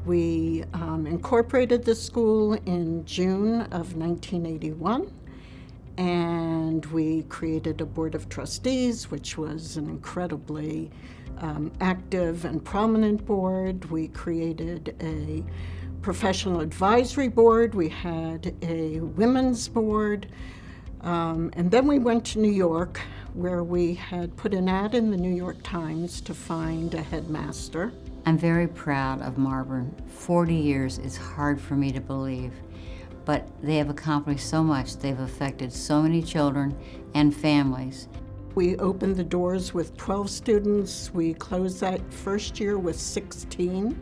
We incorporated the school in June of 1981, and we created a board of trustees, which was an incredibly active and prominent board. We created a professional advisory board. We had a women's board. And then we went to New York, where we had put an ad in the New York Times to find a headmaster. I'm very proud of Marburn. 40 years is hard for me to believe, but they have accomplished so much. They've affected so many children and families. We opened the doors with 12 students. We closed that first year with 16.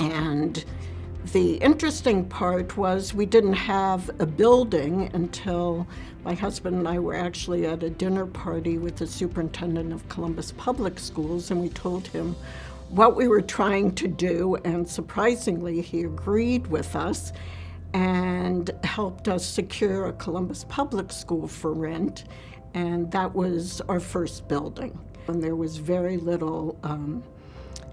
And the interesting part was we didn't have a building until my husband and I were actually at a dinner party with the superintendent of Columbus Public Schools, and we told him what we were trying to do, and surprisingly, he agreed with us and helped us secure a Columbus Public School for rent, and that was our first building. And there was very little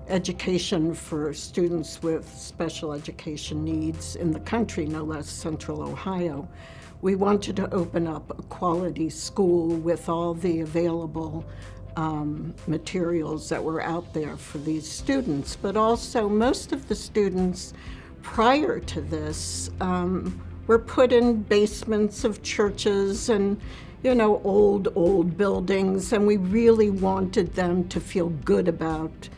education for students with special education needs in the country, no less Central Ohio. We wanted to open up a quality school with all the available materials that were out there for these students, but also most of the students prior to this were put in basements of churches and old buildings, and we really wanted them to feel good about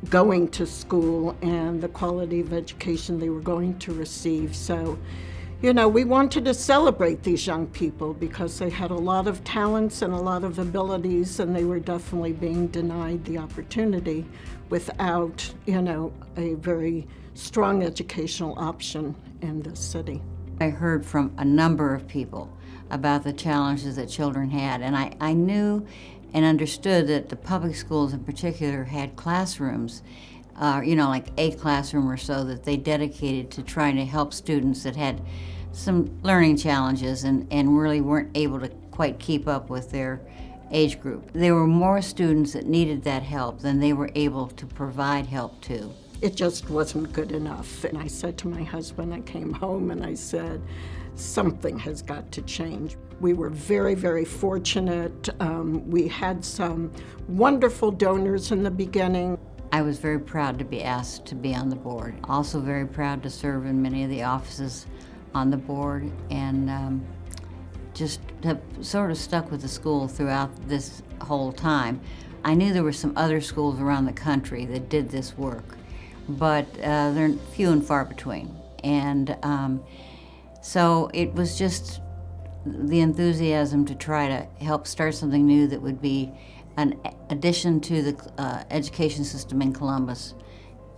going to school and the quality of education they were going to receive. So, we wanted to celebrate these young people because they had a lot of talents and a lot of abilities, and they were definitely being denied the opportunity without, a very strong educational option in the city. I heard from a number of people about the challenges that children had, and I knew and understood that the public schools in particular had classrooms, like a classroom or so that they dedicated to trying to help students that had some learning challenges and really weren't able to quite keep up with their age group. There were more students that needed that help than they were able to provide help to. It just wasn't good enough. And I said to my husband, I came home and I said, something has got to change. We were very, very fortunate. We had some wonderful donors in the beginning. I was very proud to be asked to be on the board. Also very proud to serve in many of the offices on the board, and just have sort of stuck with the school throughout this whole time. I knew there were some other schools around the country that did this work, but they're few and far between. And so it was just the enthusiasm to try to help start something new that would be an addition to the education system in Columbus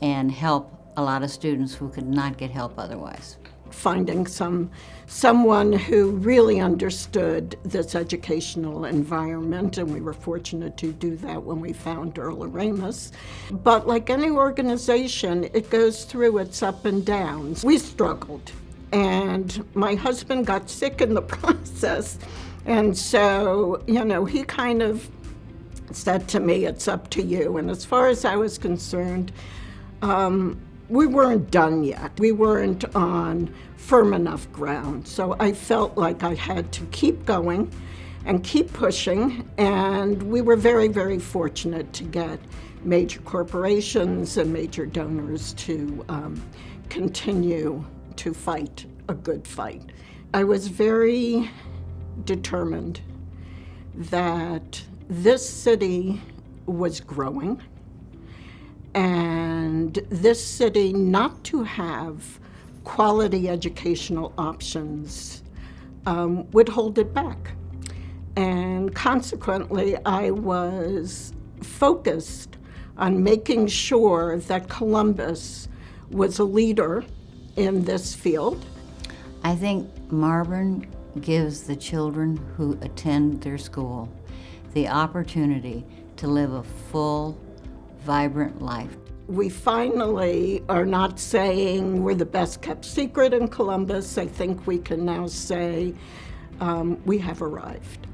and help a lot of students who could not get help otherwise. Finding someone who really understood this educational environment, and we were fortunate to do that when we found Earl Aramus. But like any organization, it goes through its up and downs. We struggled, and my husband got sick in the process, and so, he kind of said to me, it's up to you. And as far as I was concerned, we weren't done yet. We weren't on firm enough ground. So I felt like I had to keep going and keep pushing. And we were very, very fortunate to get major corporations and major donors to continue to fight a good fight. I was very determined that this city was growing, and this city not to have quality educational options would hold it back. And consequently, I was focused on making sure that Columbus was a leader in this field. I think Marburn gives the children who attend their school the opportunity to live a full, vibrant life. We finally are not saying we're the best kept secret in Columbus. I think we can now say we have arrived.